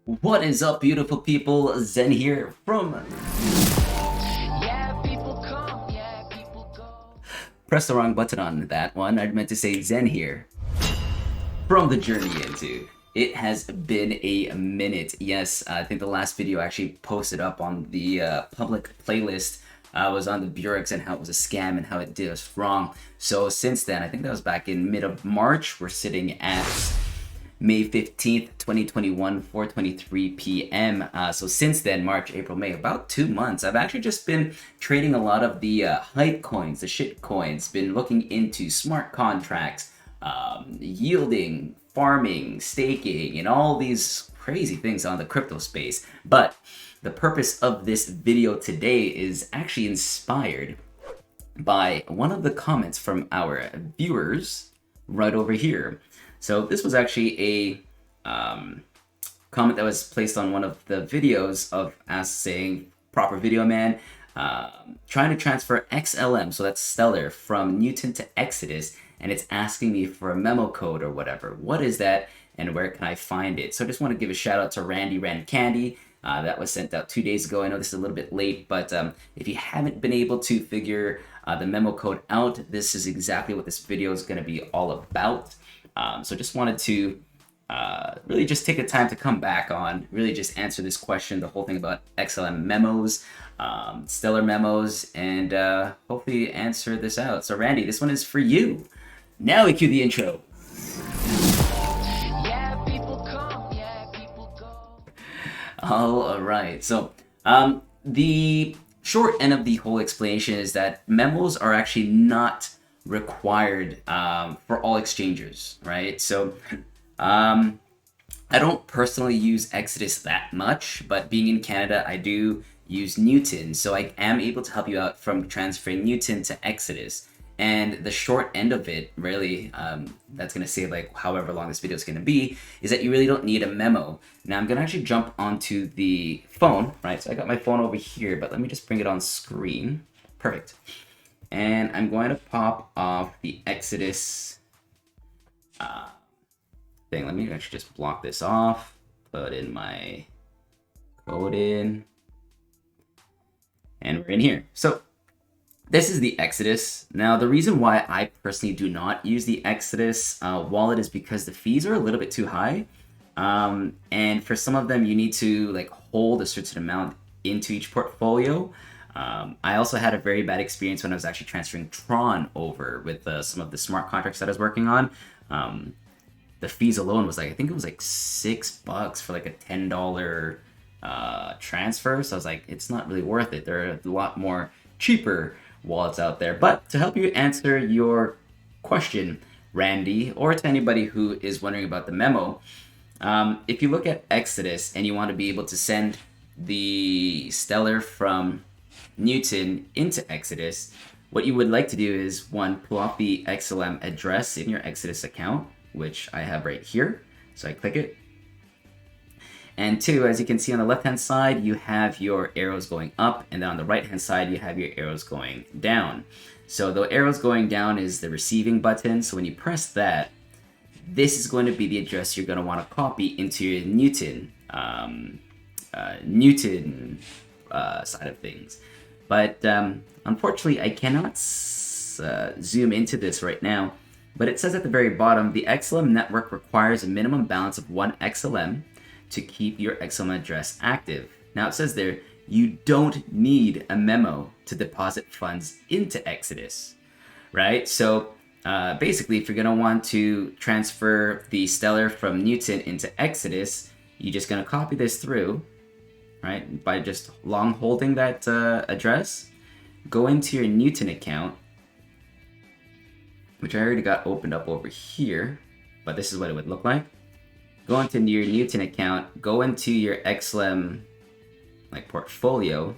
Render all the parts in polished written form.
What is up, beautiful people? Zen here from Press the wrong button on that one. I meant to say Zen here from the journey into. It has been a minute. Yes, I think the last video I actually posted up on the public playlist was on the Burex and how it was a scam and how it did us wrong. So since then, I think that was back in mid of March, we're sitting at May 15th, 2021, 4:23 p.m. So since then, March, April, May, about 2 months, I've actually just been trading a lot of the hype coins, the shit coins, been looking into smart contracts, yielding, farming, staking, and all these crazy things on the crypto space. But the purpose of this video today is actually inspired by one of the comments from our viewers right over here. So this was actually a comment that was placed on one of the videos of us saying, proper video man, trying to transfer XLM, so that's Stellar, from Newton to Exodus, and it's asking me for a memo code or whatever. What is that and where can I find it? So I just want to give a shout out to Randy Candy. That was sent out 2 days ago. I know this is a little bit late, but if you haven't been able to figure the memo code out, this is exactly what this video is going to be all about. So just wanted to really just take the time to come back on, really just answer this question, the whole thing about XLM memos, Stellar memos, and hopefully answer this out. So Randy, this one is for you. Now we cue the intro. Yeah, people come, yeah, people go. All right, so the short end of the whole explanation is that memos are actually not required for all exchanges, right? So I don't personally use Exodus that much, but being in Canada, I do use Newton, so I am able to help you out from transferring Newton to Exodus. And the short end of it, really, that's going to save like however long this video is going to be, is that you really don't need a memo. Now I'm going to actually jump onto the phone, right? So I got my phone over here, but let me just bring it on screen. Perfect. And I'm going to pop off the Exodus thing. Let me actually just block this off, put in my code in, and we're in here. So this is the Exodus. Now, the reason why I personally do not use the Exodus wallet is because the fees are a little bit too high. And for some of them, you need to like hold a certain amount into each portfolio. I also had a very bad experience when I was actually transferring Tron over with some of the smart contracts that I was working on. The fees alone was like, I think it was like $6 for like a $10 transfer. So I was like, it's not really worth it. There are a lot more cheaper wallets out there. But to help you answer your question, Randy, or to anybody who is wondering about the memo, if you look at Exodus and you want to be able to send the Stellar from Newton into Exodus, what you would like to do is, one, pull off the XLM address in your Exodus account, which I have right here. So I click it. And two, as you can see on the left-hand side, you have your arrows going up, and then on the right-hand side, you have your arrows going down. So the arrows going down is the receiving button. So when you press that, this is going to be the address you're going to want to copy into your Newton side of things. But unfortunately, I cannot zoom into this right now. But it says at the very bottom, the XLM network requires a minimum balance of 1 XLM to keep your XLM address active. Now it says there, you don't need a memo to deposit funds into Exodus, right? So basically, if you're going to want to transfer the Stellar from Newton into Exodus, you're just going to copy this through, right? By just long holding that address, go into your Newton account, which I already got opened up over here, but this is what it would look like. Go into your Newton account, go into your XLM like portfolio,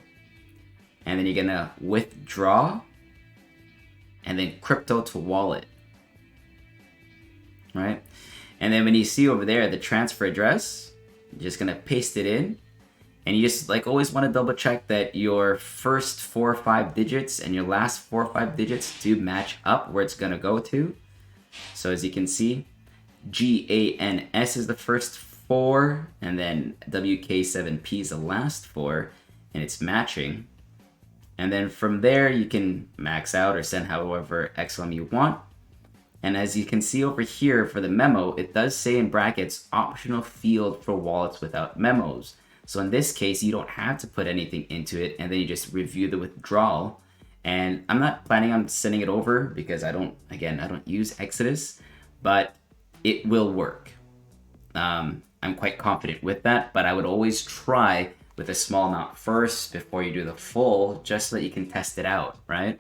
and then you're gonna withdraw, and then crypto to wallet, right? And then when you see over there the transfer address, you're just gonna paste it in, and you just like always want to double check that your first 4 or 5 digits and your last 4 or 5 digits do match up where it's gonna go to. So as you can see, GANS is the first 4, and then WK7P is the last 4, and it's matching. And then from there, you can max out or send however XLM you want. And as you can see over here for the memo, it does say in brackets, optional field for wallets without memos. So in this case, you don't have to put anything into it, and then you just review the withdrawal. And I'm not planning on sending it over because I don't use Exodus, but it will work. I'm quite confident with that, but I would always try with a small amount first before you do the full, just so that you can test it out, right?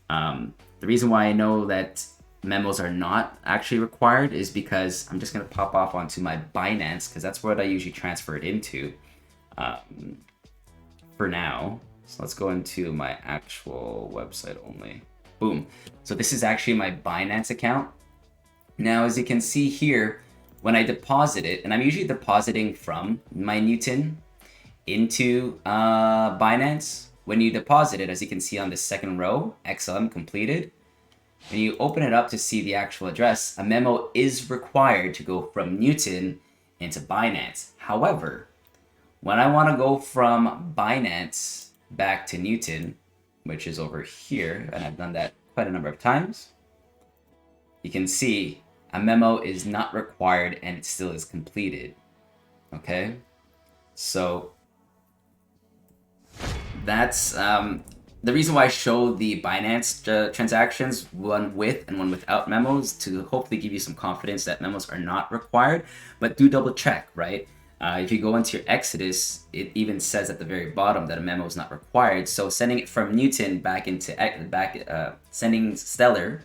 The reason why I know that memos are not actually required is because I'm just going to pop off onto my Binance, because that's what I usually transfer it into for now. So let's go into my actual website only. Boom. So this is actually my Binance account. Now, as you can see here, when I deposit it, and I'm usually depositing from my Newton into Binance, when you deposit it, as you can see on the second row, XLM completed, when you open it up to see the actual address, a memo is required to go from Newton into Binance. However, when I want to go from Binance back to Newton, which is over here, and I've done that quite a number of times, you can see a memo is not required and it still is completed. Okay, so that's the reason why I show the Binance transactions, one with and one without memos, to hopefully give you some confidence that memos are not required, but do double check, right? If you go into your Exodus, it even says at the very bottom that a memo is not required. So sending it from Newton sending Stellar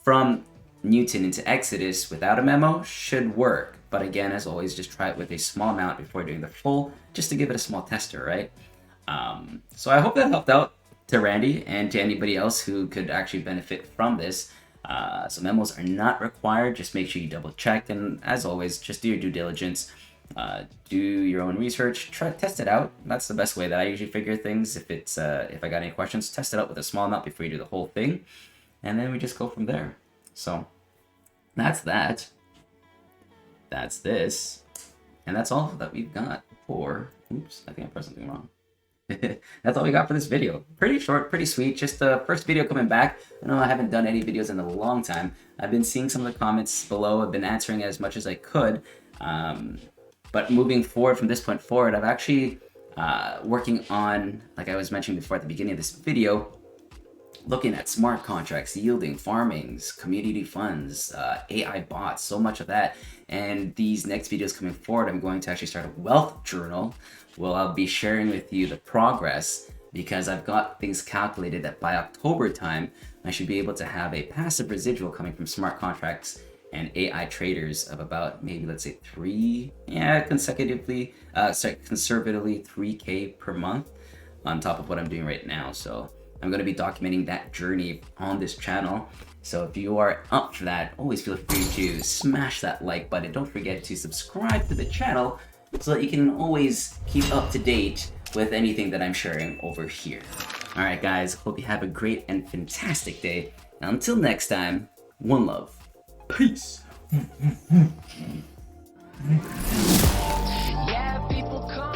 from Newton into Exodus without a memo should work. But again, as always, just try it with a small amount before doing the full, just to give it a small tester, right? So I hope that helped out to Randy and to anybody else who could actually benefit from this. So memos are not required. Just make sure you double check, and as always, just do your due diligence. Do your own research, test it out. That's the best way that I usually figure things. If I got any questions, test it out with a small amount before you do the whole thing, and then we just go from there. So that's that. That's this, and that's all that we've got for. Oops, I think I pressed something wrong. That's all we got for this video. Pretty short, pretty sweet. Just the first video coming back. I know I haven't done any videos in a long time. I've been seeing some of the comments below. I've been answering as much as I could. But moving forward from this point forward, I've actually working on, like I was mentioning before at the beginning of this video, looking at smart contracts, yielding, farmings, community funds, AI bots, so much of that. And these next videos coming forward, I'm going to actually start a wealth journal. Well, I'll be sharing with you the progress, because I've got things calculated that by October time, I should be able to have a passive residual coming from smart contracts and AI traders of about maybe, let's say, conservatively 3K per month on top of what I'm doing right now. So I'm going to be documenting that journey on this channel. So if you are up for that, always feel free to smash that like button. Don't forget to subscribe to the channel so that you can always keep up to date with anything that I'm sharing over here. All right, guys, hope you have a great and fantastic day. And until next time, one love. Peace. Yeah, people come.